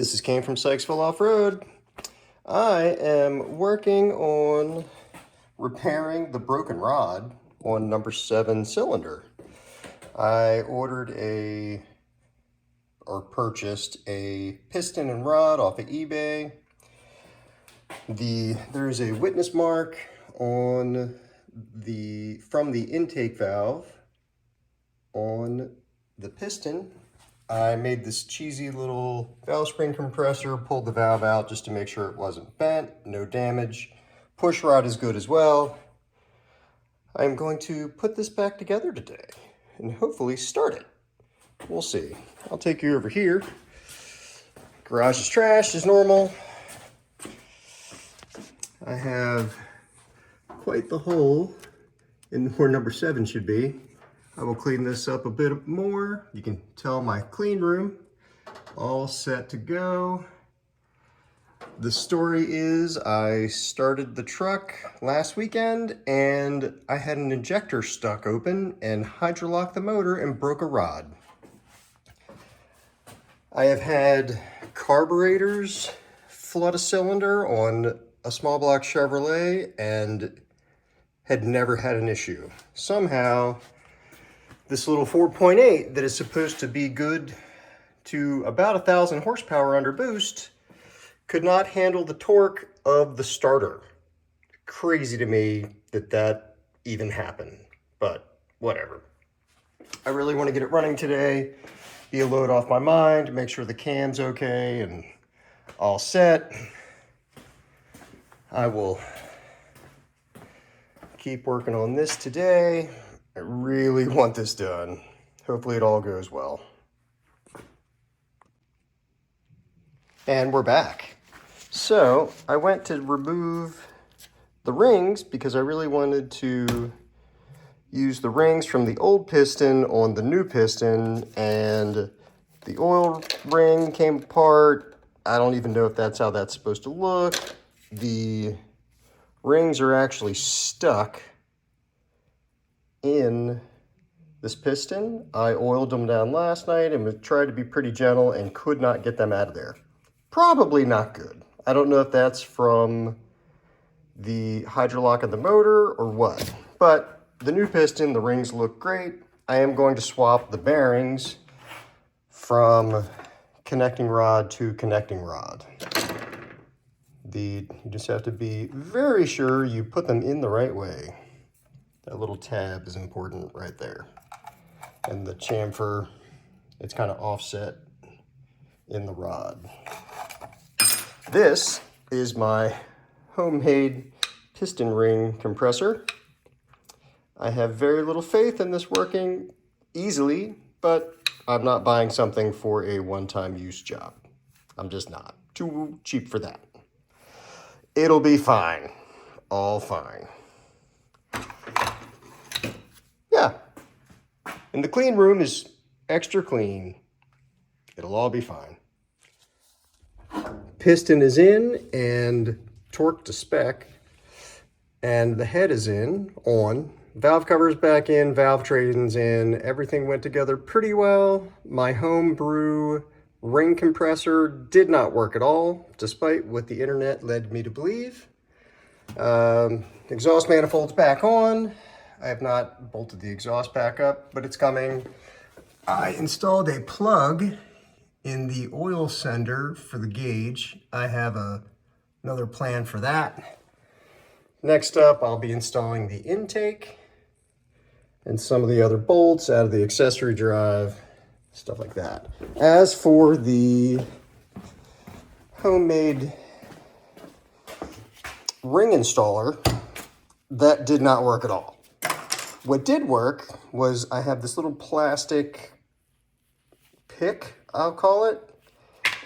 This is Kane from Sykesville Off-Road. I am working on repairing the broken rod on number 7 cylinder. I purchased a piston and rod off of eBay. There's a witness mark on from the intake valve on the piston. I made this cheesy little valve spring compressor, pulled the valve out just to make sure it wasn't bent, no damage. Push rod is good as well. I'm going to put this back together today and hopefully start it. We'll see. I'll take you over here. Garage is trashed as normal. I have quite the hole in where number 7 should be. I will clean this up a bit more. You can tell my clean room all set to go. The story is I started the truck last weekend and I had an injector stuck open and hydrolocked the motor and broke a rod. I have had carburetors flood a cylinder on a small block Chevrolet and had never had an issue. Somehow, this little 4.8 that is supposed to be good to about 1,000 horsepower under boost could not handle the torque of the starter. Crazy to me that even happened, but whatever. I really want to get it running today, be a load off my mind, make sure the cam's okay and all set. I will keep working on this today. I really want this done. Hopefully it all goes well. And we're back. So I went to remove the rings because I really wanted to use the rings from the old piston on the new piston, and the oil ring came apart. I don't even know if that's how that's supposed to look. The rings are actually stuck in this piston. I oiled them down last night and tried to be pretty gentle and could not get them out of there. Probably not good. I don't know if that's from the hydrolock of the motor or what, but the new piston, the rings look great. I am going to swap the bearings from connecting rod to connecting rod. You just have to be very sure you put them in the right way. That little tab is important right there. And the chamfer, it's kind of offset in the rod. This is my homemade piston ring compressor. I have very little faith in this working easily, but I'm not buying something for a one-time use job. I'm just not. Too cheap for that. It'll be fine. All fine. Yeah. And the clean room is extra clean. It'll all be fine. Piston is in and torqued to spec. And the head is on. Valve cover's back in, valve train's in. Everything went together pretty well. My homebrew ring compressor did not work at all, despite what the internet led me to believe. Exhaust manifold's back on. I have not bolted the exhaust back up, but it's coming. I installed a plug in the oil sender for the gauge. I have another plan for that. Next up, I'll be installing the intake and some of the other bolts out of the accessory drive, stuff like that. As for the homemade ring installer, that did not work at all. What did work was I have this little plastic pick, I'll call it,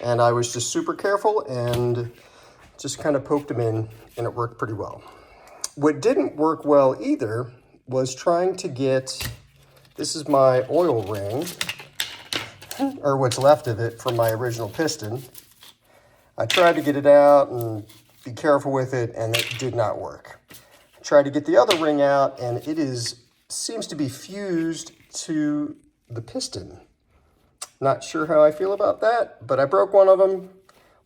and I was just super careful and just kind of poked them in, and it worked pretty well. What didn't work well either was trying to get, this is my oil ring, or what's left of it from my original piston. I tried to get it out and be careful with it, and it did not work. I tried to get the other ring out, and it seems to be fused to the piston. Not sure how I feel about that, but I broke one of them.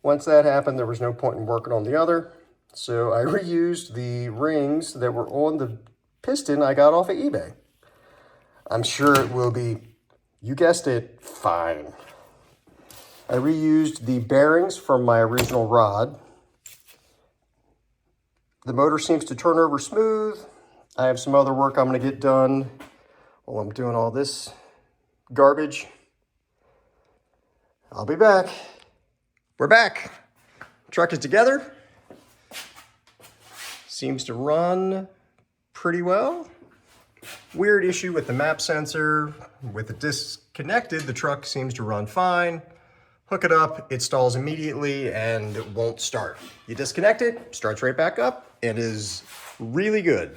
Once that happened, there was no point in working on the other. So I reused the rings that were on the piston I got off of eBay. I'm sure it will be, you guessed it, fine. I reused the bearings from my original rod. The motor seems to turn over smooth. I have some other work I'm going to get done while I'm doing all this garbage. I'll be back. We're back. Truck is together. Seems to run pretty well. Weird issue with the map sensor. With it disconnected, the truck seems to run fine. Hook it up, it stalls immediately and it won't start. You disconnect it, starts right back up. It is really good.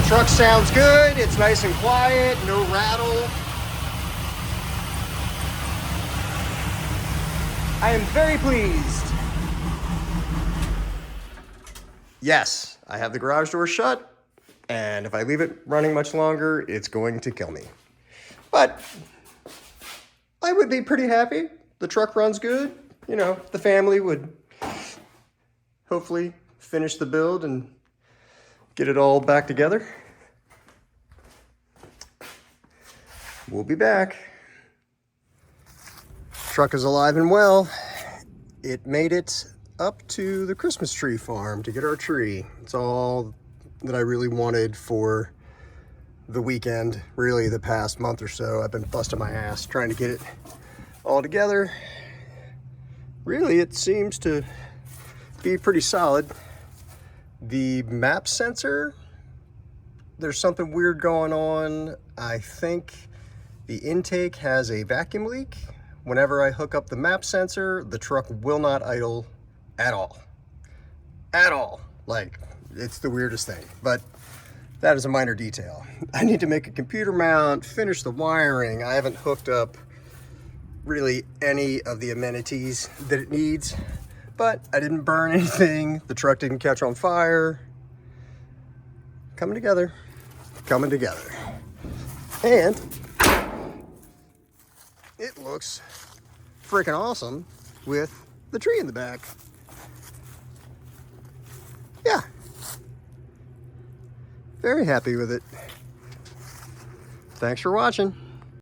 Truck sounds good, it's nice and quiet, no rattle. I am very pleased. Yes, I have the garage door shut, and if I leave it running much longer, it's going to kill me. But I would be pretty happy. The truck runs good. You know, the family would hopefully finish the build and get it all back together. We'll be back. Truck is alive and well. It made it up to the Christmas tree farm to get our tree. It's all that I really wanted for the weekend. Really, the past month or so, I've been busting my ass trying to get it all together. Really, it seems to be pretty solid. The map sensor, there's something weird going on. I think the intake has a vacuum leak. Whenever I hook up the map sensor, the truck will not idle at all. At all. Like, it's the weirdest thing, but that is a minor detail. I need to make a computer mount, finish the wiring. I haven't hooked up really any of the amenities that it needs, but I didn't burn anything. The truck didn't catch on fire. Coming together, coming together. And it looks freaking awesome with the tree in the back. Yeah. Very happy with it. Thanks for watching.